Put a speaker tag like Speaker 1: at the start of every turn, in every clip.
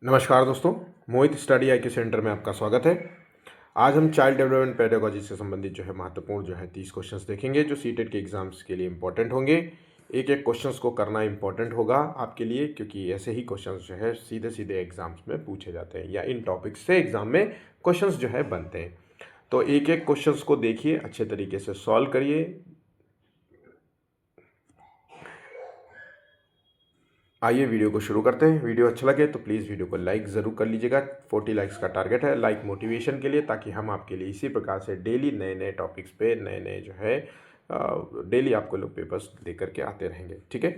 Speaker 1: नमस्कार दोस्तों, मोहित स्टडी आई के सेंटर में आपका स्वागत है। आज हम चाइल्ड डेवलपमेंट पेडागोजी से संबंधित महत्वपूर्ण 30 क्वेश्चंस देखेंगे जो सीटेट के एग्जाम्स के लिए इंपॉर्टेंट होंगे। एक एक क्वेश्चंस को करना इंपॉर्टेंट होगा आपके लिए, क्योंकि ऐसे ही क्वेश्चंस सीधे सीधे एग्जाम्स में पूछे जाते हैं या इन टॉपिक्स से एग्जाम में क्वेश्चंस बनते हैं। तो एक एक क्वेश्चंस को देखिए, अच्छे तरीके से सॉल्व करिए। आइए वीडियो को शुरू करते हैं। वीडियो अच्छा लगे तो प्लीज़ वीडियो को लाइक ज़रूर कर लीजिएगा। 40 लाइक्स का टारगेट है लाइक मोटिवेशन के लिए, ताकि हम आपके लिए इसी प्रकार से डेली नए नए टॉपिक्स पे नए नए डेली आपको लोग पेपर्स दे करके आते रहेंगे, ठीक है।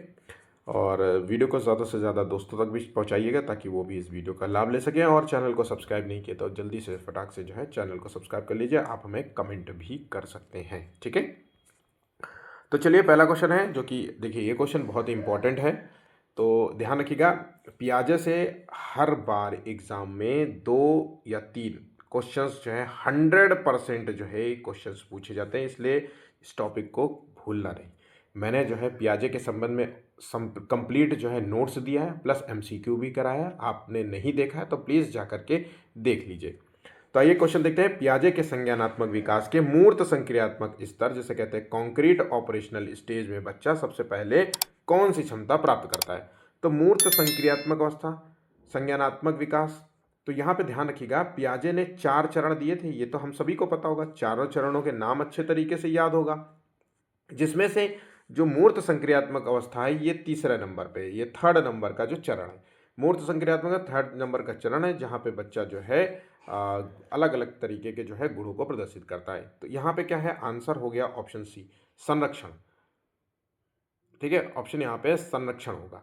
Speaker 1: और वीडियो को ज़्यादा से ज़्यादा दोस्तों तक भी पहुंचाइएगा ताकि वो भी इस वीडियो का लाभ ले सकें। और चैनल को सब्सक्राइब नहीं किया तो जल्दी से फटाक से चैनल को सब्सक्राइब कर लीजिए। आप हमें कमेंट भी कर सकते हैं, ठीक है। तो चलिए, पहला क्वेश्चन है जो कि देखिए ये क्वेश्चन बहुत ही इंपॉर्टेंट है, तो ध्यान रखिएगा। पियाजे से हर बार एग्जाम में 2 या 3 क्वेश्चंस 100% क्वेश्चंस पूछे जाते हैं, इसलिए इस टॉपिक को भूलना नहीं। मैंने पियाजे के संबंध में कंप्लीट नोट्स दिया है, प्लस एमसीक्यू भी कराया है। आपने नहीं देखा है तो प्लीज़ जा करके देख लीजिए। तो आइए क्वेश्चन देखते हैं। पियाजे के संज्ञानात्मक विकास के मूर्त संक्रियात्मक स्तर, जिसे कहते हैं कॉन्क्रीट ऑपरेशनल स्टेज में बच्चा सबसे पहले कौन सी क्षमता प्राप्त करता है? तो मूर्त संक्रियात्मक अवस्था, संज्ञानात्मक विकास। तो यहाँ पे ध्यान रखिएगा, पियाजे ने 4 चरण दिए थे, ये तो हम सभी को पता होगा। चारों चरणों के नाम अच्छे तरीके से याद होगा, जिसमें से जो मूर्त संक्रियात्मक अवस्था है ये तीसरे नंबर पे, ये थर्ड नंबर का जो चरण है। मूर्त संक्रियात्मक थर्ड नंबर का चरण है, जहाँ पे बच्चा अलग अलग तरीके के गुणों को प्रदर्शित करता है। तो यहाँ पे क्या है, आंसर हो गया ऑप्शन सी, संरक्षण, ठीक है। ऑप्शन यहाँ पे संरक्षण होगा।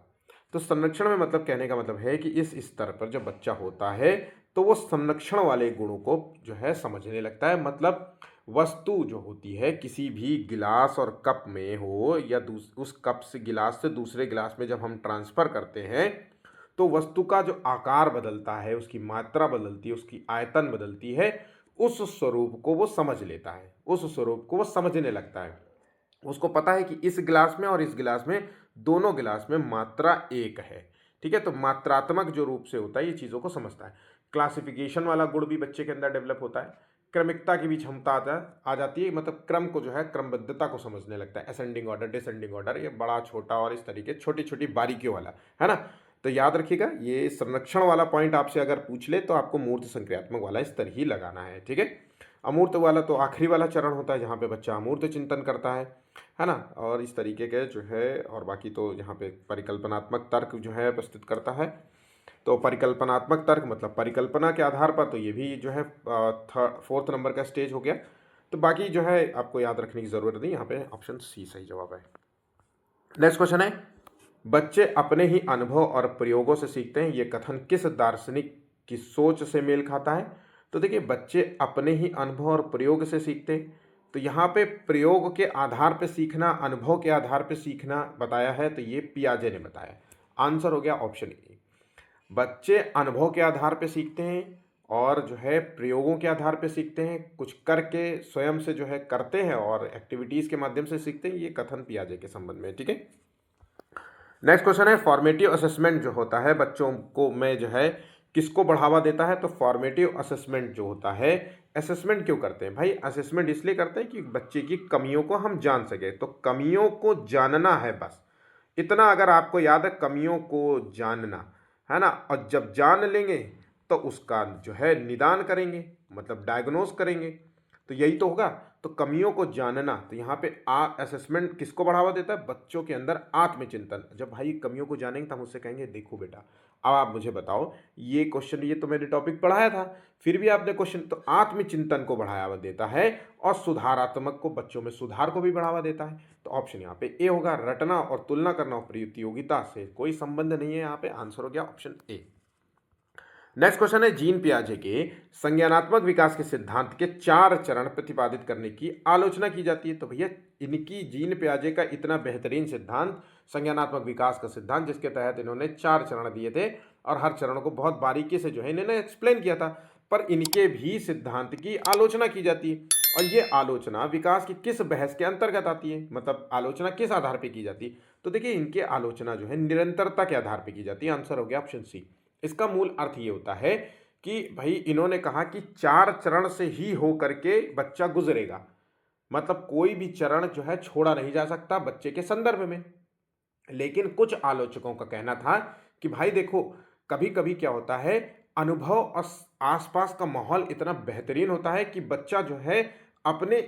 Speaker 1: तो संरक्षण में मतलब, कहने का मतलब है कि इस स्तर पर जब बच्चा होता है तो वो संरक्षण वाले गुणों को समझने लगता है। मतलब वस्तु जो होती है किसी भी गिलास और कप में हो, या उस कप से गिलास से दूसरे गिलास में जब हम ट्रांसफर करते हैं तो वस्तु का जो आकार बदलता है, उसकी मात्रा बदलती है, उसकी आयतन बदलती है, उस स्वरूप को वो समझ लेता है, उस स्वरूप को वो समझने लगता है। उसको पता है कि इस गिलास में और इस गिलास में, दोनों गिलास में मात्रा एक है, ठीक है। तो मात्रात्मक जो रूप से होता है ये चीज़ों को समझता है। क्लासिफिकेशन वाला गुण भी बच्चे के अंदर डेवलप होता है। क्रमिकता की भी क्षमता आ जाती है, मतलब क्रम को क्रमबद्धता को समझने लगता है। असेंडिंग ऑर्डर, डिसेंडिंग ऑर्डर, ये बड़ा छोटा और इस तरीके छोटी छोटी बारीकियों वाला है ना। तो याद रखिएगा, ये संरक्षण वाला पॉइंट आपसे अगर पूछ ले तो आपको मूर्त संक्रियात्मक वाला स्तर ही लगाना है, ठीक है। अमूर्त वाला तो आखिरी वाला चरण होता है, जहाँ पे बच्चा अमूर्त चिंतन करता है ना। और इस तरीके के और बाकी तो यहाँ पे परिकल्पनात्मक तर्क प्रस्तुत करता है। तो परिकल्पनात्मक तर्क मतलब परिकल्पना के आधार पर, तो ये भी फोर्थ नंबर का स्टेज हो गया। तो बाकी आपको याद रखने की ज़रूरत नहीं, यहाँ पे ऑप्शन सी सही जवाब है। नेक्स्ट क्वेश्चन है, बच्चे अपने ही अनुभव और प्रयोगों से सीखते हैं, ये कथन किस दार्शनिक की सोच से मेल खाता है? तो देखिए, बच्चे अपने ही अनुभव और प्रयोग से सीखते हैं, तो यहाँ पे प्रयोग के आधार पे सीखना, अनुभव के आधार पे सीखना बताया है, तो ये पियाजे ने बताया। आंसर हो गया ऑप्शन ए। बच्चे अनुभव के आधार पे सीखते हैं और प्रयोगों के आधार पे सीखते हैं, कुछ करके स्वयं से करते हैं और एक्टिविटीज़ के माध्यम से सीखते हैं, ये कथन पियाजे के संबंध में, ठीक है। नेक्स्ट क्वेश्चन है, फॉर्मेटिव असेसमेंट जो होता है बच्चों को में किसको बढ़ावा देता है? तो फॉर्मेटिव असेसमेंट जो होता है, असेसमेंट क्यों करते हैं भाई? असेसमेंट इसलिए करते हैं कि बच्चे की कमियों को हम जान सके। तो कमियों को जानना है, बस इतना अगर आपको याद है, कमियों को जानना है ना। और जब जान लेंगे तो उसका निदान करेंगे, मतलब डायग्नोज करेंगे, तो यही तो होगा। तो कमियों को जानना, तो यहाँ पे असेसमेंट किसको बढ़ावा देता है? बच्चों के अंदर आत्मचिंतन। जब भाई कमियों को जानेंगे तो हम उससे कहेंगे, देखो बेटा, अब आप मुझे बताओ, ये क्वेश्चन, ये तो मैंने टॉपिक पढ़ाया था, फिर भी आपने क्वेश्चन, तो आत्मचिंतन को बढ़ावा देता है और सुधारात्मक को, बच्चों में सुधार को भी बढ़ावा देता है। तो ऑप्शन यहाँ पे ए होगा। रटना और तुलना करना और प्रतियोगिता से कोई संबंध नहीं है, यहाँ पे आंसर हो गया ऑप्शन ए। नेक्स्ट क्वेश्चन है, जीन पियाजे के संज्ञानात्मक विकास के सिद्धांत के 4 चरण प्रतिपादित करने की आलोचना की जाती है। तो भैया, इनकी जीन पियाजे का इतना बेहतरीन सिद्धांत, संज्ञानात्मक विकास का सिद्धांत, जिसके तहत इन्होंने 4 चरण दिए थे और हर चरण को बहुत बारीकी से इन्होंने एक्सप्लेन किया था, पर इनके भी सिद्धांत की आलोचना की जाती है। और ये आलोचना विकास की किस बहस के अंतर्गत आती है, मतलब आलोचना किस आधार पर की जाती है? तो देखिए, इनके आलोचना निरंतरता के आधार पर की जाती है। आंसर हो गया ऑप्शन सी, इसका मूल अर्थ ये होता है कि भाई इन्होंने कहा कि 4 चरण से ही हो करके बच्चा गुजरेगा, मतलब कोई भी चरण जो है छोड़ा नहीं जा सकता बच्चे के संदर्भ में। लेकिन कुछ आलोचकों का कहना था कि भाई देखो, कभी कभी क्या होता है, अनुभव और आसपास का माहौल इतना बेहतरीन होता है कि बच्चा जो है अपने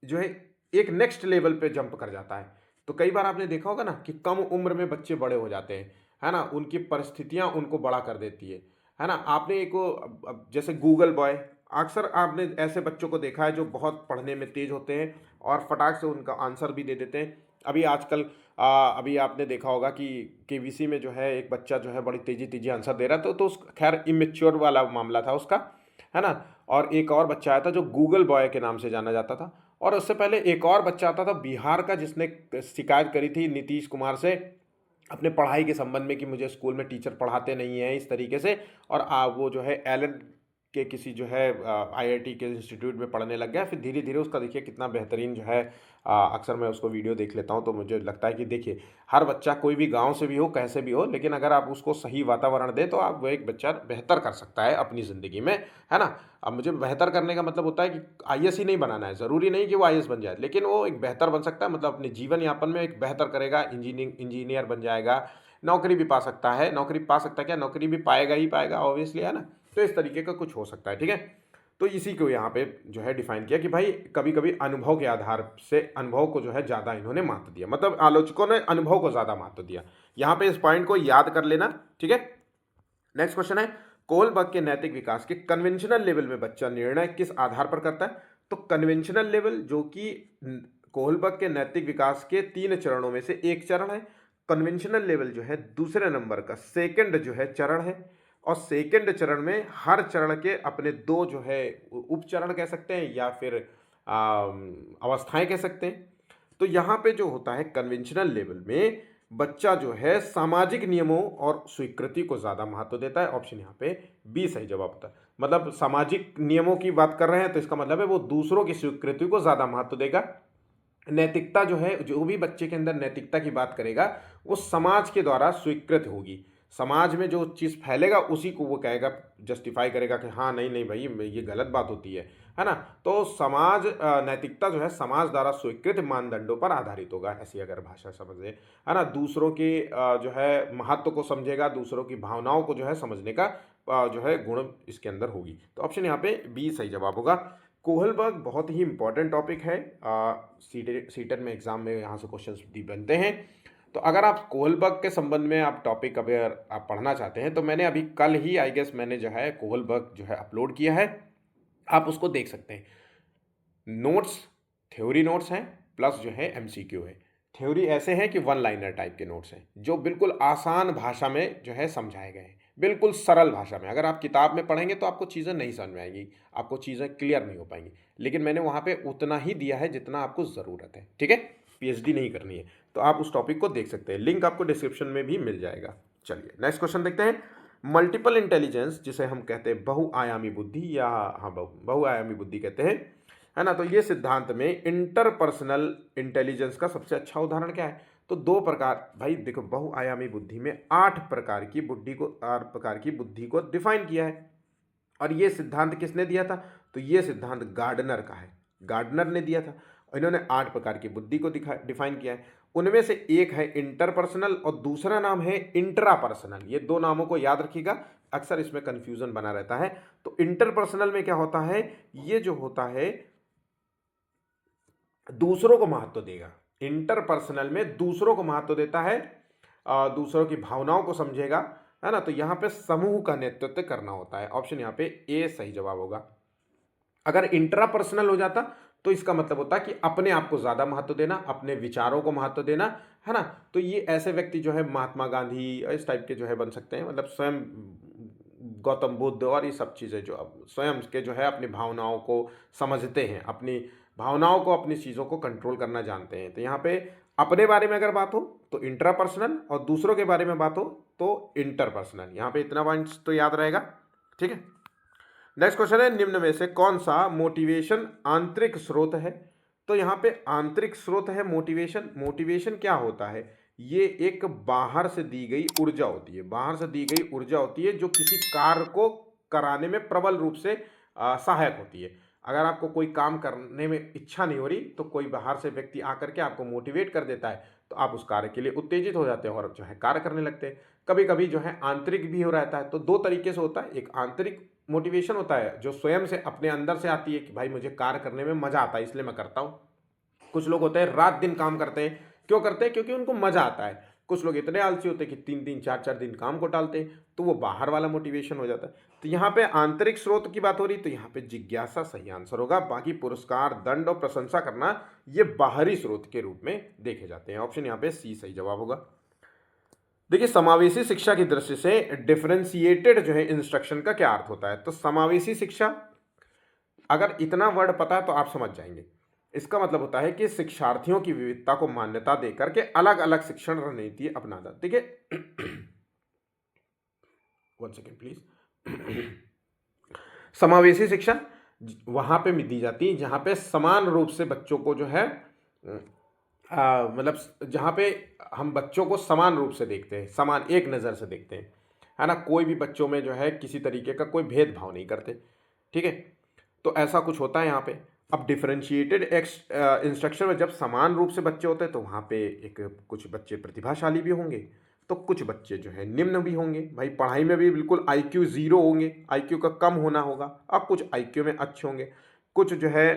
Speaker 1: जो है एक नेक्स्ट लेवल पे जंप कर जाता है। तो कई बार आपने देखा होगा ना कि कम उम्र में बच्चे बड़े हो जाते हैं, है ना, उनकी परिस्थितियां उनको बड़ा कर देती है ना। आपने एक अब जैसे गूगल बॉय, अक्सर आपने ऐसे बच्चों को देखा है जो बहुत पढ़ने में तेज होते हैं और फटाक से उनका आंसर भी दे देते हैं। अभी आजकल अभी आपने देखा होगा कि केबीसी में जो है एक बच्चा जो है बड़ी तेजी तेजी आंसर दे रहा था, तो उस खैर इमेच्योर वाला मामला था उसका, है ना। और एक और बच्चा आया था जो गूगल बॉय के नाम से जाना जाता था, और उससे पहले एक और बच्चा आता था बिहार का जिसने शिकायत करी थी नीतीश कुमार से अपने पढ़ाई के संबंध में कि मुझे स्कूल में टीचर पढ़ाते नहीं हैं इस तरीके से। और वो जो है एलन के किसी जो है आईआईटी के इंस्टीट्यूट में पढ़ने लग गया। फिर धीरे धीरे उसका देखिए कितना बेहतरीन जो है, अक्सर मैं उसको वीडियो देख लेता हूँ तो मुझे लगता है कि देखिए, हर बच्चा कोई भी गांव से भी हो कैसे भी हो, लेकिन अगर आप उसको सही वातावरण दें तो आप वो एक बच्चा बेहतर कर सकता है अपनी ज़िंदगी में, है ना। अब मुझे बेहतर करने का मतलब होता है कि आईएएस ही नहीं बनाना है, ज़रूरी नहीं कि वो आईएएस बन जाए, लेकिन वो एक बेहतर बन सकता है, मतलब अपने जीवन यापन में एक बेहतर करेगा, इंजीनियर बन जाएगा, नौकरी भी पा सकता है। नौकरी पा सकता है क्या, नौकरी भी पाएगा ही पाएगा ऑब्वियसली, है ना। तो इस तरीके का कुछ हो सकता है, ठीक है। तो इसी को यहाँ पे जो है डिफाइन किया कि भाई कभी कभी अनुभव के आधार से अनुभव को जो है ज़्यादा इन्होंने महत्व दिया, मतलब आलोचकों ने अनुभव को ज़्यादा महत्व दिया। यहाँ पे इस पॉइंट को याद कर लेना, ठीक है। नेक्स्ट क्वेश्चन है, कोलबर्ग के नैतिक विकास के कन्वेंशनल लेवल में बच्चा निर्णय किस आधार पर करता है। तो कन्वेंशनल लेवल जो कि कोलबर्ग के नैतिक विकास के 3 चरणों में से एक चरण है। कन्वेंशनल लेवल जो है दूसरे नंबर का सेकंड जो है चरण है, और सेकंड चरण में हर चरण के अपने 2 जो है उपचरण कह सकते हैं या फिर अवस्थाएं कह सकते हैं। तो यहाँ पे जो होता है कन्वेंशनल लेवल में बच्चा जो है सामाजिक नियमों और स्वीकृति को ज़्यादा महत्व देता है। ऑप्शन यहाँ पे बी सही जवाब होता है। मतलब सामाजिक नियमों की बात कर रहे हैं तो इसका मतलब है वो दूसरों की स्वीकृति को ज़्यादा महत्व देगा। नैतिकता जो है, जो भी बच्चे के अंदर नैतिकता की बात करेगा वो समाज के द्वारा स्वीकृत होगी। समाज में जो चीज़ फैलेगा उसी को वो कहेगा, जस्टिफाई करेगा कि हाँ नहीं नहीं भाई ये गलत बात होती है ना। तो समाज नैतिकता जो है समाज द्वारा स्वीकृत मानदंडों पर आधारित होगा, ऐसी अगर भाषा समझे, है ना। दूसरों के जो है महत्व को समझेगा, दूसरों की भावनाओं को जो है समझने का जो है गुण इसके अंदर होगी। तो ऑप्शन यहाँ पे बी सही जवाब होगा। कोहलबर्ग बहुत ही इंपॉर्टेंट टॉपिक है, सीटेट में एग्जाम में यहाँ से क्वेश्चंस भी बनते हैं। तो अगर आप कोहलबर्ग के संबंध में आप टॉपिक अगर आप पढ़ना चाहते हैं तो मैंने अभी कल ही आई गेस मैंने जो है कोहलबर्ग जो है अपलोड किया है, आप उसको देख सकते हैं। नोट्स थ्योरी नोट्स हैं प्लस जो है एमसीक्यू है। थ्योरी ऐसे हैं कि वन लाइनर टाइप के नोट्स हैं जो बिल्कुल आसान भाषा में जो है समझाए गए हैं, बिल्कुल सरल भाषा में। अगर आप किताब में पढ़ेंगे तो आपको चीज़ें नहीं समझ में आएंगी, आपको चीज़ें क्लियर नहीं हो पाएंगी, लेकिन मैंने वहाँ पे उतना ही दिया है जितना आपको ज़रूरत है, ठीक है। पीएचडी नहीं करनी है तो आप उस टॉपिक को देख सकते हैं, लिंक आपको डिस्क्रिप्शन में भी मिल जाएगा। चलिए नेक्स्ट क्वेश्चन देखते हैं। मल्टीपल इंटेलिजेंस जिसे हम कहते हैं बहुआयामी बुद्धि या हाँ बहुआयामी बुद्धि कहते हैं, है ना। तो ये सिद्धांत में इंटरपर्सनल इंटेलिजेंस का सबसे अच्छा उदाहरण क्या है। तो 2 प्रकार, भाई देखो बहुआयामी बुद्धि में 8 प्रकार की बुद्धि को डिफाइन किया है। और ये सिद्धांत किसने दिया था, तो ये सिद्धांत गार्डनर का है, गार्डनर ने दिया था। इन्होंने 8 प्रकार की बुद्धि को डिफाइन किया है। उनमें से एक है इंटरपर्सनल और दूसरा नाम है इंट्रापर्सनल। ये 2 नामों को याद रखिएगा, अक्सर इसमें कंफ्यूजन बना रहता है। तो इंटरपर्सनल में क्या होता है, ये जो होता है दूसरों को महत्व देगा। इंटरपर्सनल में दूसरों को महत्व देता है, दूसरों की भावनाओं को समझेगा, है ना। तो यहाँ पे समूह का नेतृत्व करना होता है। ऑप्शन यहाँ पे ए सही जवाब होगा। अगर इंट्रापर्सनल हो जाता तो इसका मतलब होता है कि अपने आप को ज़्यादा महत्व देना, अपने विचारों को महत्व देना, है ना। तो ये ऐसे व्यक्ति जो है महात्मा गांधी इस टाइप के जो है बन सकते हैं, मतलब स्वयं गौतम बुद्ध और ये सब चीज़ें जो अब स्वयं के जो है अपनी भावनाओं को समझते हैं, अपनी भावनाओं को अपनी चीज़ों को कंट्रोल करना जानते हैं। तो यहाँ पे अपने बारे में अगर बात हो तो इंट्रापर्सनल और दूसरों के बारे में बात हो तो इंटरपर्सनल। यहाँ पे इतना पॉइंट्स तो याद रहेगा, ठीक है। नेक्स्ट क्वेश्चन है, निम्न में से कौन सा मोटिवेशन आंतरिक स्रोत है। तो यहाँ पे आंतरिक स्रोत है मोटिवेशन। मोटिवेशन क्या होता है, ये एक बाहर से दी गई ऊर्जा होती है, बाहर से दी गई ऊर्जा होती है जो किसी कार्य को कराने में प्रबल रूप से सहायक होती है। अगर आपको कोई काम करने में इच्छा नहीं हो रही तो कोई बाहर से व्यक्ति आकर के आपको मोटिवेट कर देता है, तो आप उस कार्य के लिए उत्तेजित हो जाते हैं और जो है कार्य करने लगते हैं। कभी कभी जो है आंतरिक भी हो रहता है, तो दो तरीके से होता है। एक आंतरिक मोटिवेशन होता है जो स्वयं से अपने अंदर से आती है कि भाई मुझे कार्य करने में मजा आता है इसलिए मैं करता हूँ। कुछ लोग होते हैं रात दिन काम करते हैं, क्यों करते हैं? क्योंकि उनको मजा आता है। कुछ लोग इतने आलसी होते हैं कि 3-3 4-4 दिन काम को टालते हैं, तो वो बाहर वाला मोटिवेशन हो जाता है। तो यहाँ पे आंतरिक स्रोत की बात हो रही, तो यहाँ पे जिज्ञासा सही आंसर होगा। बाकी पुरस्कार, दंड और प्रशंसा करना ये बाहरी स्रोत के रूप में देखे जाते हैं। ऑप्शन यहाँ पे सी सही जवाब होगा। देखिए, समावेशी शिक्षा की दृष्टि से डिफरेंशिएटेड जो है इंस्ट्रक्शन का क्या अर्थ होता है? तो समावेशी शिक्षा, अगर इतना वर्ड पता है तो आप समझ जाएंगे। इसका मतलब होता है कि शिक्षार्थियों की विविधता को मान्यता देकर के अलग अलग शिक्षण रणनीति अपनाना। ठीक है, 1 सेकेंड प्लीज। समावेशी शिक्षा वहां पे दी जाती है जहां पे समान रूप से बच्चों को जो है मतलब जहां पे हम बच्चों को समान रूप से देखते हैं, समान एक नज़र से देखते हैं, है ना। कोई भी बच्चों में जो है किसी तरीके का कोई भेदभाव नहीं करते। ठीक है, तो ऐसा कुछ होता है यहाँ पे। अब डिफरेंशिएटेड इंस्ट्रक्शन में जब समान रूप से बच्चे होते हैं तो वहाँ पे एक कुछ बच्चे प्रतिभाशाली भी होंगे, तो कुछ बच्चे जो है निम्न भी होंगे। भाई पढ़ाई में भी बिल्कुल IQ 0 होंगे, IQ का कम होना होगा। अब कुछ IQ में अच्छे होंगे, कुछ जो है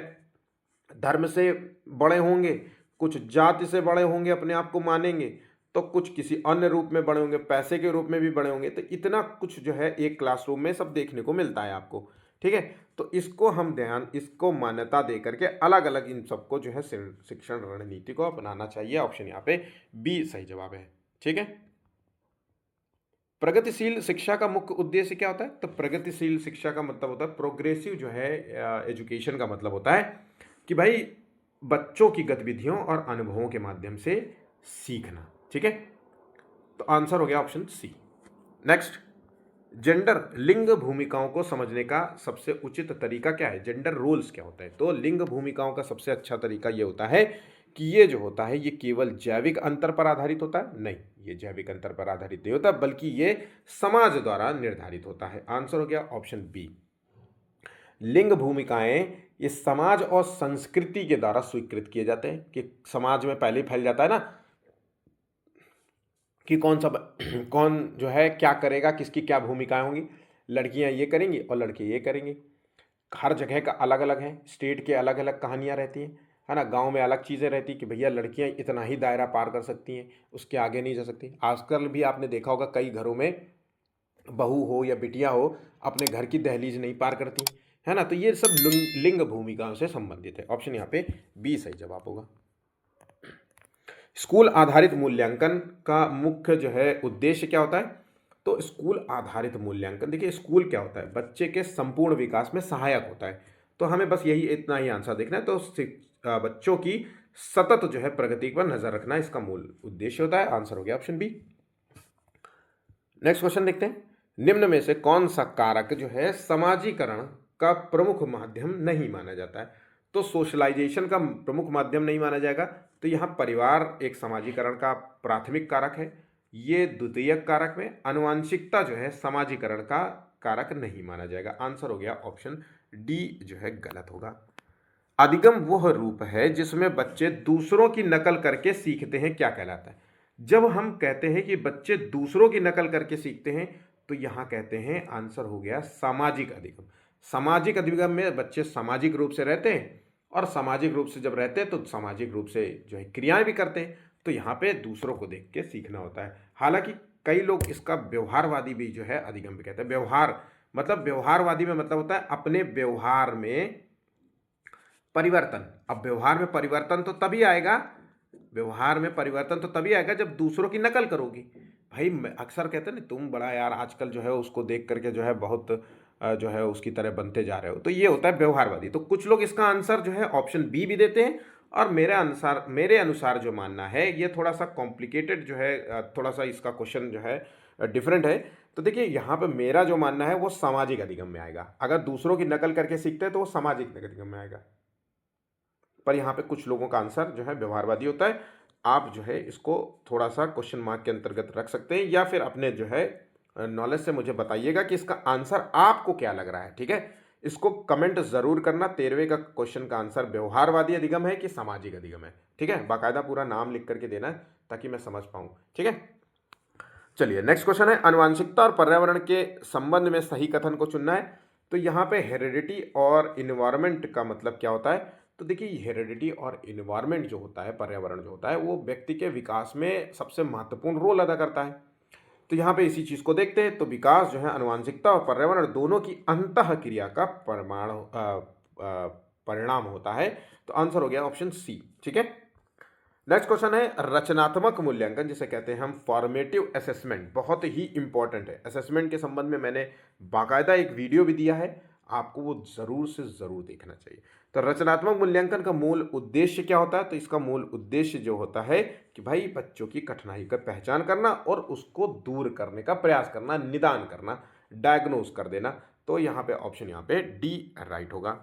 Speaker 1: धर्म से बड़े होंगे, कुछ जाति से बड़े होंगे, अपने आप को मानेंगे, तो कुछ किसी अन्य रूप में बड़े होंगे, पैसे के रूप में भी बड़े होंगे। तो इतना कुछ जो है एक क्लासरूम में सब देखने को मिलता है आपको। ठीक है, तो इसको हम ध्यान, इसको मान्यता दे करके अलग अलग इन सबको जो है शिक्षण रणनीति को अपनाना चाहिए। ऑप्शन यहाँ पे बी सही जवाब है। ठीक है, प्रगतिशील शिक्षा का मुख्य उद्देश्य क्या होता है? तो प्रगतिशील शिक्षा का मतलब होता है प्रोग्रेसिव जो है एजुकेशन का मतलब होता है कि भाई बच्चों की गतिविधियों और अनुभवों के माध्यम से सीखना। ठीक है, तो आंसर हो गया ऑप्शन सी। नेक्स्ट, जेंडर लिंग भूमिकाओं को समझने का सबसे उचित तरीका क्या है? जेंडर रोल्स क्या होता है? तो लिंग भूमिकाओं का सबसे अच्छा तरीका ये होता है कि ये जो होता है ये केवल जैविक अंतर पर आधारित होता है। नहीं, ये जैविक अंतर पर आधारित नहीं होता, बल्कि ये समाज द्वारा निर्धारित होता है। आंसर हो गया ऑप्शन बी। लिंग भूमिकाएं ये समाज और संस्कृति के द्वारा स्वीकृत किए जाते हैं, कि समाज में पहले ही फैल जाता है ना कि कौन जो है क्या करेगा, किसकी क्या भूमिकाएं होंगी। लड़कियां ये करेंगी और लड़के ये करेंगे। हर जगह का अलग अलग है, स्टेट के अलग अलग कहानियां रहती हैं, है ना। गांव में अलग चीज़ें रहती कि भैया लड़कियां इतना ही दायरा पार कर सकती हैं, उसके आगे नहीं जा सकती। आजकल भी आपने देखा होगा कई घरों में बहू हो या बिटिया हो अपने घर की दहलीज नहीं पार करती, है ना। तो ये सब लिंग भूमिकाओं से संबंधित है। ऑप्शन यहाँ पे बी सही जवाब होगा। स्कूल आधारित मूल्यांकन का मुख्य जो है उद्देश्य क्या होता है? तो स्कूल आधारित मूल्यांकन, देखिए स्कूल क्या होता है? बच्चे के संपूर्ण विकास में सहायक होता है। तो हमें बस यही इतना ही आंसर देखना है। तो बच्चों की सतत जो है प्रगति पर नजर रखना इसका मूल उद्देश्य होता है। आंसर हो गया ऑप्शन बी। नेक्स्ट क्वेश्चन देखते हैं, निम्न में से कौन सा कारक जो है समाजीकरण का प्रमुख माध्यम नहीं माना जाता है? तो सोशलाइजेशन का प्रमुख माध्यम नहीं माना जाएगा। तो यहाँ परिवार एक समाजीकरण का प्राथमिक कारक है, ये द्वितीयक कारक में। आनुवांशिकता जो है समाजीकरण का कारक नहीं माना जाएगा। आंसर हो गया ऑप्शन डी जो है गलत होगा। अधिगम वह रूप है जिसमें बच्चे दूसरों की नकल करके सीखते हैं, क्या कहलाता है? जब हम कहते हैं कि बच्चे दूसरों की नकल करके सीखते हैं, तो यहाँ कहते हैं आंसर हो गया सामाजिक अधिगम। सामाजिक अधिगम में बच्चे सामाजिक रूप से रहते हैं, और सामाजिक रूप से जब रहते हैं तो सामाजिक रूप से जो है क्रियाएं भी करते हैं। तो यहाँ पे दूसरों को देख के सीखना होता है। हालांकि कई लोग इसका व्यवहारवादी भी जो है अधिगम भी कहते हैं। व्यवहार मतलब व्यवहारवादी में मतलब होता है अपने व्यवहार में परिवर्तन। अब व्यवहार में परिवर्तन तो तभी आएगा, व्यवहार में परिवर्तन तो तभी आएगा जब दूसरों की नकल करोगी। भाई अक्सर कहते हैं ना, तुम बड़ा यार आजकल जो है उसको देख करके जो है बहुत जो है उसकी तरह बनते जा रहे हो। तो ये होता है व्यवहारवादी। तो कुछ लोग इसका आंसर जो है ऑप्शन बी भी देते हैं, और मेरे अनुसार जो मानना है ये थोड़ा सा कॉम्प्लिकेटेड जो है, थोड़ा सा इसका क्वेश्चन जो है डिफरेंट है। तो देखिए यहाँ पे मेरा जो मानना है वो सामाजिक अधिगम में आएगा। अगर दूसरों की नकल करके सीखते हैं तो वो सामाजिक अधिगम में आएगा, पर यहाँ पे कुछ लोगों का आंसर जो है व्यवहारवादी होता है। आप जो है इसको थोड़ा सा क्वेश्चन मार्क के अंतर्गत रख सकते हैं, या फिर अपने जो है नॉलेज से मुझे बताइएगा कि इसका आंसर आपको क्या लग रहा है। ठीक है, इसको कमेंट जरूर करना। 13वें का क्वेश्चन का आंसर व्यवहारवादी अधिगम है कि सामाजिक अधिगम है। ठीक है, बाकायदा पूरा नाम लिख करके देना है ताकि मैं समझ पाऊं। ठीक है, चलिए नेक्स्ट क्वेश्चन है, आनुवांशिकता और पर्यावरण के संबंध में सही कथन को चुनना है। तो यहाँ पे हेरिडिटी और इन्वायरमेंट का मतलब क्या होता है? तो देखिए, हेरिडिटी और इन्वायरमेंट जो होता है, पर्यावरण जो होता है, वो व्यक्ति के विकास में सबसे महत्वपूर्ण रोल अदा करता है। तो यहाँ पे इसी चीज को देखते हैं। तो विकास जो है आनुवांशिकता और पर्यावरण दोनों की अंतः क्रिया का परिणाम होता है। तो आंसर हो गया ऑप्शन सी। ठीक है, नेक्स्ट क्वेश्चन है, रचनात्मक मूल्यांकन जिसे कहते हैं हम, फॉर्मेटिव असेसमेंट, बहुत ही इंपॉर्टेंट है। असेसमेंट के संबंध में मैंने बाकायदा एक वीडियो भी दिया है, आपको वो जरूर से जरूर देखना चाहिए। तो रचनात्मक मूल्यांकन का मूल उद्देश्य क्या होता है? तो इसका मूल उद्देश्य जो होता है कि भाई बच्चों की कठिनाई का पहचान करना और उसको दूर करने का प्रयास करना, निदान करना, डायग्नोज कर देना। तो यहाँ पे ऑप्शन यहाँ पे डी राइट होगा।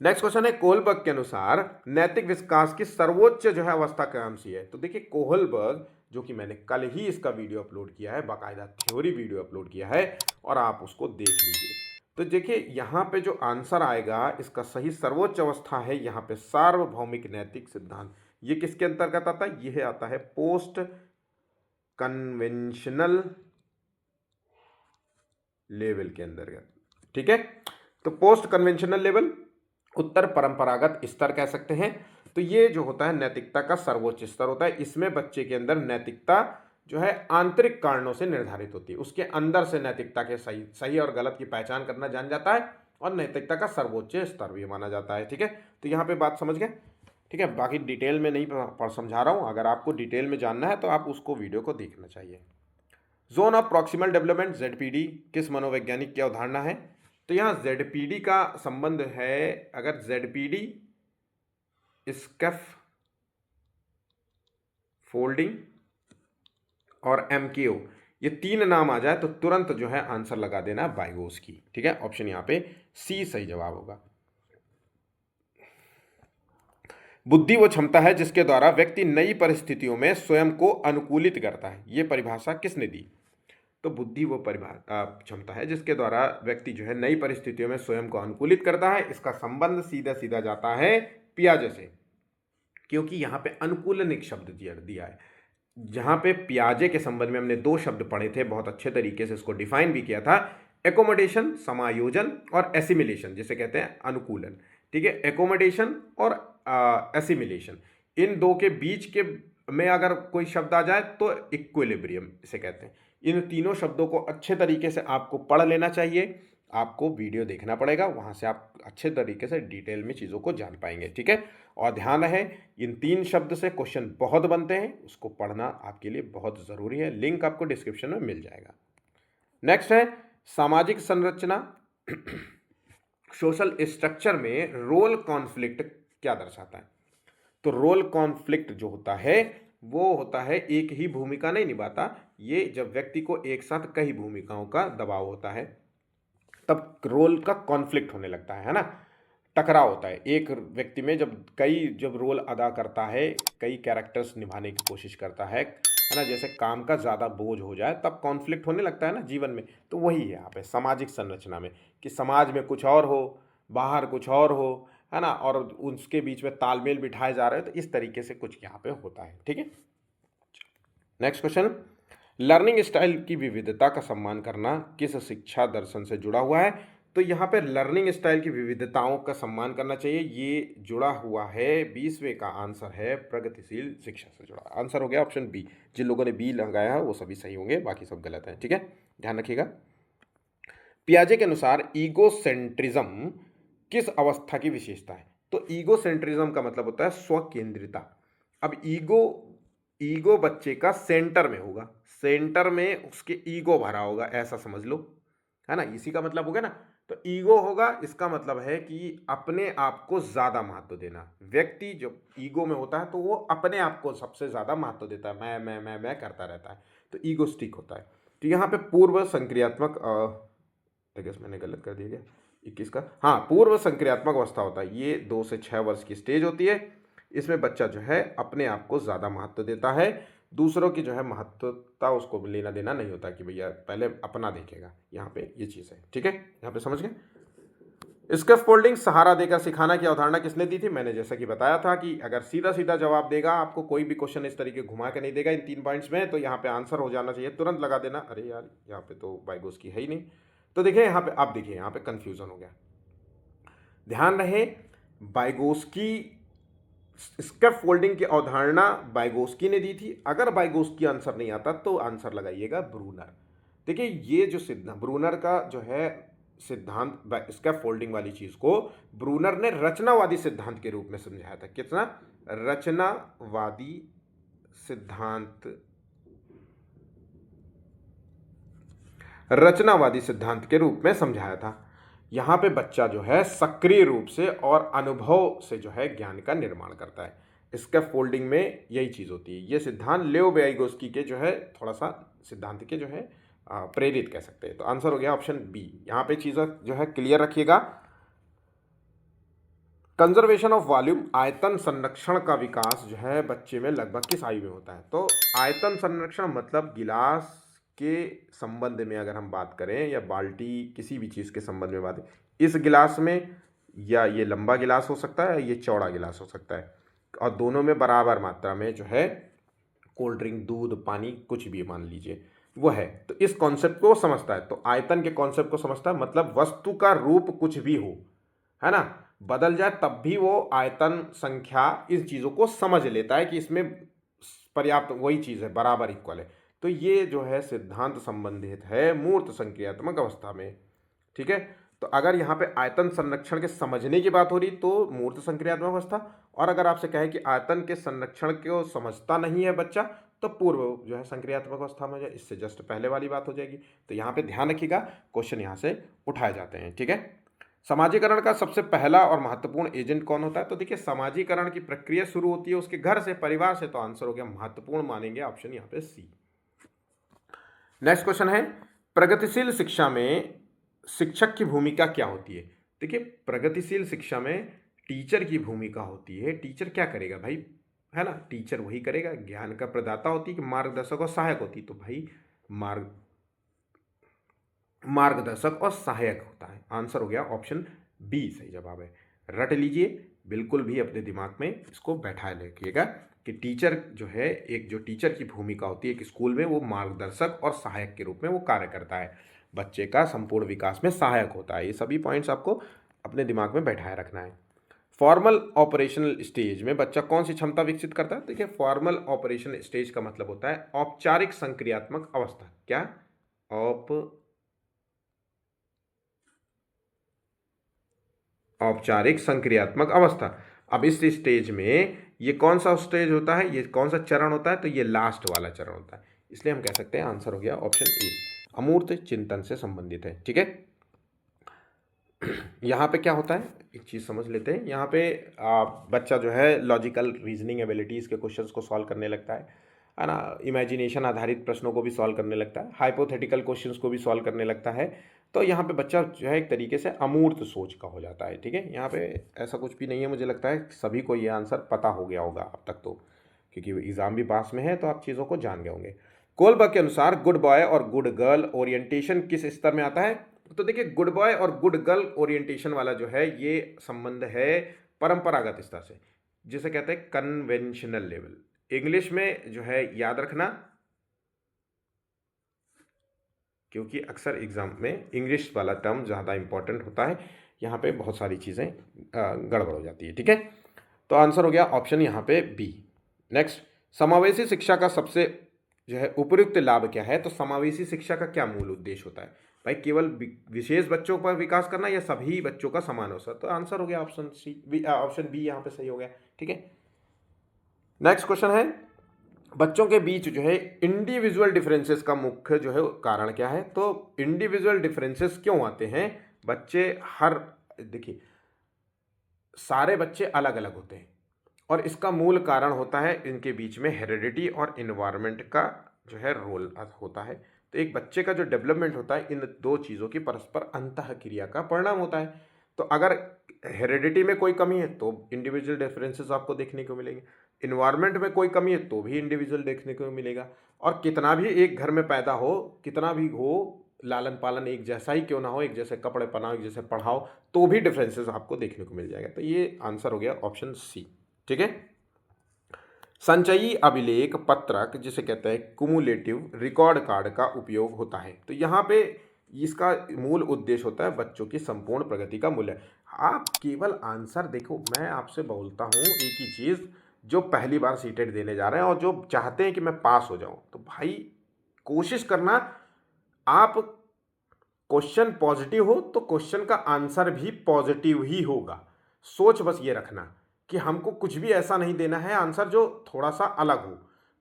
Speaker 1: नेक्स्ट क्वेश्चन है, कोहलबर्ग के अनुसार नैतिक विकास की सर्वोच्च जो है अवस्था कौन सी है? तो देखिए, कोहलबर्ग, जो कि मैंने कल ही इसका वीडियो अपलोड किया है, बाकायदा थ्योरी वीडियो अपलोड किया है, और आप उसको देख लीजिए। तो देखिए यहाँ पे जो आंसर आएगा, इसका सही सर्वोच्च अवस्था है यहाँ पे सार्वभौमिक नैतिक सिद्धांत। ये किसके अंतर्गत आता है? यह आता है पोस्ट कन्वेंशनल लेवल के अंतर्गत। ठीक है, तो पोस्ट कन्वेंशनल लेवल, उत्तर परंपरागत स्तर कह सकते हैं। तो ये जो होता है नैतिकता का सर्वोच्च स्तर होता है। इसमें बच्चे के अंदर नैतिकता जो है आंतरिक कारणों से निर्धारित होती है, उसके अंदर से नैतिकता के सही और गलत की पहचान करना जान जाता है, और नैतिकता का सर्वोच्च स्तर भी माना जाता है। ठीक है, तो यहाँ पे बात समझ गए। ठीक है, बाकी डिटेल में नहीं समझा रहा हूँ, अगर आपको डिटेल में जानना है तो आप उसको वीडियो को देखना चाहिए। Zone of proximal development ZPD किस मनोवैज्ञानिक की अवधारणा है? तो यहाँ ZPD का संबंध है, अगर ZPD, स्कैफ फोल्डिंग और MKO, ये तीन नाम आ जाए तो तुरंत जो है आंसर लगा देना बाइगोस की। ठीक है, ऑप्शन यहाँ पे सी सही जवाब होगा। बुद्धि वो क्षमता है जिसके द्वारा व्यक्ति नई परिस्थितियों में स्वयं को अनुकूलित करता है। ये परिभाषा किसने दी? तो बुद्धि वो क्षमता है जिसके द्वारा व्यक्ति जो है नई परिस्थितियों में स्वयं को अनुकूलित करता है। इसका संबंध सीधा सीधा जाता है पियाजे से, क्योंकि यहाँ पे अनुकूलनिक शब्द दिया है। जहाँ पे पियाजे के संबंध में हमने दो शब्द पढ़े थे, बहुत अच्छे तरीके से इसको डिफाइन भी किया था, एकोमोडेशन समायोजन, और एसिमिलेशन जिसे कहते हैं अनुकूलन। ठीक है, एकोमोडेशन और एसिमिलेशन, इन दो के बीच के में अगर कोई शब्द आ जाए तो इक्विलिब्रियम इसे कहते हैं। इन तीनों शब्दों को अच्छे तरीके से आपको पढ़ लेना चाहिए, आपको वीडियो देखना पड़ेगा, वहाँ से आप अच्छे तरीके से डिटेल में चीज़ों को जान पाएंगे। ठीक है, और ध्यान रहे इन तीन शब्द से क्वेश्चन बहुत बनते हैं, उसको पढ़ना आपके लिए बहुत ज़रूरी है। लिंक आपको डिस्क्रिप्शन में मिल जाएगा। नेक्स्ट है सामाजिक संरचना, सोशल स्ट्रक्चर में रोल कॉन्फ्लिक्ट क्या दर्शाता है? तो रोल कॉन्फ्लिक्ट जो होता है वो होता है एक ही भूमिका नहीं निभाता, ये जब व्यक्ति को एक साथ कई भूमिकाओं का दबाव होता है तब रोल का कॉन्फ्लिक्ट होने लगता है ना, टकराव होता है एक व्यक्ति में। जब रोल अदा करता है, कई कैरेक्टर्स निभाने की कोशिश करता है ना, जैसे काम का ज़्यादा बोझ हो जाए तब कॉन्फ्लिक्ट होने लगता है ना जीवन में। तो वही है यहाँ पे सामाजिक संरचना में, कि समाज में कुछ और हो, बाहर कुछ और हो, है ना, और उसके बीच में तालमेल बिठाए जा रहे हैं। तो इस तरीके से कुछ यहाँ पे होता है। ठीक है, नेक्स्ट क्वेश्चन, लर्निंग स्टाइल की विविधता का सम्मान करना किस शिक्षा दर्शन से जुड़ा हुआ है? तो यहाँ पे लर्निंग स्टाइल की विविधताओं का सम्मान करना चाहिए, ये जुड़ा हुआ है 20वें का आंसर है प्रगतिशील शिक्षा से जुड़ा। आंसर हो गया ऑप्शन बी। जिन लोगों ने बी लगाया है वो सभी सही होंगे, बाकी सब गलत हैं। ठीक है, ध्यान रखिएगा। पियाजे के अनुसार ईगोसेंट्रिज्म किस अवस्था की विशेषता है? तो ईगोसेंट्रिज्म का मतलब होता है स्वकेंद्रिता। अब ईगो बच्चे का सेंटर में होगा, सेंटर में उसके ईगो भरा होगा, ऐसा समझ लो, है ना, इसी का मतलब हो गया ना। तो ईगो होगा, इसका मतलब है कि अपने आप को ज्यादा महत्व देना। व्यक्ति जब ईगो में होता है तो वो अपने आप को सबसे ज्यादा महत्व देता है, मैं करता रहता है, तो ईगोस्टिक होता है। तो यहाँ पे पूर्व संक्रियात्मक, मैंने गलत कर दिया क्या, 21 का, हाँ, पूर्व संक्रियात्मक अवस्था होता है। ये 2 से 6 वर्ष की स्टेज होती है। इसमें बच्चा जो है अपने आप को ज़्यादा महत्व देता है, दूसरों की जो है महत्वता उसको लेना देना नहीं होता कि भैया पहले अपना देखेगा। यहाँ पे ये चीज़ है, ठीक है, यहाँ पे समझ गए। स्कैफोल्डिंग सहारा देकर सिखाना की अवधारणा किसने दी थी? मैंने जैसा कि बताया था कि अगर सीधा सीधा जवाब देगा, आपको कोई भी क्वेश्चन इस तरीके घुमा के नहीं देगा इन 3 पॉइंट्स में, तो यहाँ पे आंसर हो जाना चाहिए, तुरंत लगा देना। अरे यार यहाँ पे तो वाइगोस्की है ही नहीं। तो देखिए यहाँ पे, आप देखिए यहाँ पे कंफ्यूजन हो गया। ध्यान रहे, वाइगोस्की स्कैफोल्डिंग की अवधारणा वाइगोस्की ने दी थी। अगर वाइगोस्की आंसर नहीं आता तो आंसर लगाइएगा ब्रूनर। देखिए ये जो सिद्धांत ब्रूनर का जो है सिद्धांत, स्कैफोल्डिंग वाली चीज को ब्रूनर ने रचनावादी सिद्धांत के रूप में समझाया था। कितना? रचनावादी सिद्धांत, रचनावादी सिद्धांत के रूप में समझाया था। यहाँ पे बच्चा जो है सक्रिय रूप से और अनुभव से जो है ज्ञान का निर्माण करता है। स्कैफोल्डिंग में यही चीज़ होती है। ये सिद्धांत लेओ वाइगोस्की के जो है थोड़ा सा सिद्धांत के जो है प्रेरित कह सकते हैं। तो आंसर हो गया ऑप्शन बी। यहाँ पे चीज़ें जो है क्लियर रखिएगा। कंजर्वेशन ऑफ वॉल्यूम, आयतन संरक्षण का विकास जो है बच्चे में लगभग किस आयु में होता है? तो आयतन संरक्षण मतलब गिलास के संबंध में अगर हम बात करें, या बाल्टी किसी भी चीज़ के संबंध में बात करें, इस गिलास में, या ये लंबा गिलास हो सकता है, ये चौड़ा गिलास हो सकता है, और दोनों में बराबर मात्रा में जो है कोल्ड ड्रिंक, दूध, पानी, कुछ भी मान लीजिए वो है, तो इस कॉन्सेप्ट को समझता है। तो आयतन के कॉन्सेप्ट को समझता है, मतलब वस्तु का रूप कुछ भी हो, है ना, बदल जाए तब भी वो आयतन, संख्या, इन चीज़ों को समझ लेता है कि इसमें पर्याप्त वही चीज़ है, बराबर इक्वल है। तो ये जो है सिद्धांत संबंधित है मूर्त संक्रियात्मक अवस्था में, ठीक है। तो अगर यहाँ पे आयतन संरक्षण के समझने की बात हो रही तो मूर्त संक्रियात्मक अवस्था, और अगर आपसे कहे कि आयतन के संरक्षण को समझता नहीं है बच्चा, तो पूर्व जो है संक्रियात्मक अवस्था में, इससे जस्ट पहले वाली बात हो जाएगी। तो यहाँ पे ध्यान रखिएगा, क्वेश्चन यहाँ से उठाए जाते हैं, ठीक है। समाजीकरण का सबसे पहला और महत्वपूर्ण एजेंट कौन होता है? तो देखिए समाजीकरण की प्रक्रिया शुरू होती है उसके घर से, परिवार से। तो आंसर हो गया महत्वपूर्ण मानेंगे ऑप्शन यहाँ पे सी। नेक्स्ट क्वेश्चन है, प्रगतिशील शिक्षा में शिक्षक की भूमिका क्या होती है? देखिए प्रगतिशील शिक्षा में टीचर की भूमिका होती है। टीचर क्या करेगा भाई, है ना, टीचर वही करेगा, ज्ञान का प्रदाता होती है कि मार्गदर्शक और सहायक होती है। तो भाई मार्गदर्शक और सहायक होता है। आंसर हो गया ऑप्शन बी सही जवाब है। रट लीजिए, बिल्कुल भी अपने दिमाग में इसको बैठा रखिएगा कि टीचर जो है, एक जो टीचर की भूमिका होती है कि स्कूल में, वो मार्गदर्शक और सहायक के रूप में वो कार्य करता है, बच्चे का संपूर्ण विकास में सहायक होता है। ये सभी पॉइंट्स आपको अपने दिमाग में बैठाए रखना है। फॉर्मल ऑपरेशनल स्टेज में बच्चा कौन सी क्षमता विकसित करता है? देखिए फॉर्मल ऑपरेशन स्टेज का मतलब होता है औपचारिक संक्रियात्मक अवस्था। क्या? औपचारिक संक्रियात्मक अवस्था। अब इस स्टेज में ये कौन सा स्टेज होता है, ये कौन सा चरण होता है? तो ये लास्ट वाला चरण होता है। इसलिए हम कह सकते हैं आंसर हो गया ऑप्शन ए, अमूर्त चिंतन से संबंधित है, ठीक है। यहाँ पे क्या होता है, एक चीज़ समझ लेते हैं। यहाँ पे बच्चा जो है लॉजिकल रीजनिंग एबिलिटीज़ के क्वेश्चंस को सॉल्व करने लगता है ना, इमेजिनेशन आधारित प्रश्नों को भी सॉल्व करने लगता है, हाइपोथेटिकल क्वेश्चंस को भी सॉल्व करने लगता है। तो यहाँ पे बच्चा जो है एक तरीके से अमूर्त सोच का हो जाता है, ठीक है। यहाँ पे ऐसा कुछ भी नहीं है, मुझे लगता है सभी को ये आंसर पता हो गया होगा अब तक तो, क्योंकि एग्ज़ाम भी पास में है तो आप चीज़ों को जान गए होंगे। कोलबर्ग के अनुसार गुड बॉय और गुड गर्ल ओरिएंटेशन किस स्तर में आता है? तो देखिए गुड बॉय और गुड गर्ल ओरिएंटेशन वाला जो है ये संबंध है परंपरागत स्तर से, जिसे कहते हैं कन्वेंशनल लेवल। इंग्लिश में जो है याद रखना, क्योंकि अक्सर एग्जाम में इंग्लिश वाला टर्म ज़्यादा इंपॉर्टेंट होता है, यहाँ पे बहुत सारी चीज़ें गड़बड़ हो जाती है, ठीक है। तो आंसर हो गया ऑप्शन यहाँ पे बी। नेक्स्ट, समावेशी शिक्षा का सबसे जो है उपयुक्त लाभ क्या है? तो समावेशी शिक्षा का क्या मूल उद्देश्य होता है भाई? केवल विशेष बच्चों पर विकास करना या सभी बच्चों का समान अवसर? तो आंसर हो गया ऑप्शन सी, ऑप्शन बी यहाँ पे सही हो गया, ठीक है। नेक्स्ट क्वेश्चन है, बच्चों के बीच जो है इंडिविजुअल डिफरेंसेस का मुख्य जो है कारण क्या है? तो इंडिविजुअल डिफरेंसेस क्यों आते हैं? बच्चे देखिए सारे बच्चे अलग अलग होते हैं, और इसका मूल कारण होता है इनके बीच में हेरिडिटी और इन्वायरमेंट का जो है रोल होता है। तो एक बच्चे का जो डेवलपमेंट होता है इन दो चीज़ों की परस्पर अंतःक्रिया का परिणाम होता है। तो अगर हेरिडिटी में कोई कमी है तो इंडिविजुअल डिफरेंसेस आपको देखने को मिलेंगे, इन्वायरमेंट में कोई कमी है तो भी इंडिविजुअल देखने को मिलेगा, और कितना भी एक घर में पैदा हो, कितना भी हो, लालन पालन एक जैसा ही क्यों ना हो, एक जैसे कपड़े पहनाओ, एक जैसे पढ़ाओ, तो भी डिफरेंसेस आपको देखने को मिल जाएगा। तो ये आंसर हो गया ऑप्शन सी। ठीक है। संचयी अभिलेख पत्रक जिसे कहते हैं कुमुलेटिव रिकॉर्ड कार्ड का उपयोग होता है। तो यहाँ पे इसका मूल उद्देश्य होता है बच्चों की संपूर्ण प्रगति का मूल्य। आप केवल आंसर देखो, मैं आपसे बोलता हूँ एक ही चीज़, जो पहली बार सीटेट देने जा रहे हैं और जो चाहते हैं कि मैं पास हो जाऊँ, तो भाई कोशिश करना, आप क्वेश्चन पॉजिटिव हो तो क्वेश्चन का आंसर भी पॉजिटिव ही होगा। सोच बस ये रखना कि हमको कुछ भी ऐसा नहीं देना है आंसर जो थोड़ा सा अलग हो।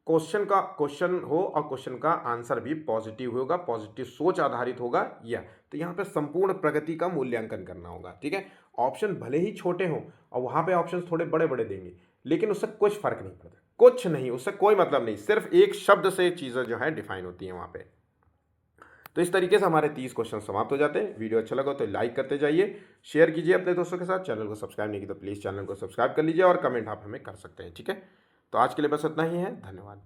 Speaker 1: क्वेश्चन हो और क्वेश्चन का आंसर भी पॉजिटिव होगा, पॉजिटिव सोच आधारित होगा। यह तो यहाँ पे संपूर्ण प्रगति का मूल्यांकन करना होगा। ठीक है। ऑप्शन भले ही छोटे हों और वहाँ पे ऑप्शन थोड़े बड़े बड़े देंगे, लेकिन उससे कुछ फर्क नहीं पड़ता, कुछ नहीं, उससे कोई मतलब नहीं, सिर्फ एक शब्द से चीज़ें जो है डिफाइन होती हैं वहाँ पे। तो इस तरीके से हमारे 30 क्वेश्चन समाप्त हो जाते हैं। वीडियो अच्छा लगा तो लाइक करते जाइए, शेयर कीजिए अपने दोस्तों के साथ। चैनल को सब्सक्राइब नहीं किया तो प्लीज़ चैनल को सब्सक्राइब कर लीजिए और कमेंट आप हमें कर सकते हैं। ठीक है। तो आज के लिए बस इतना ही है। धन्यवाद।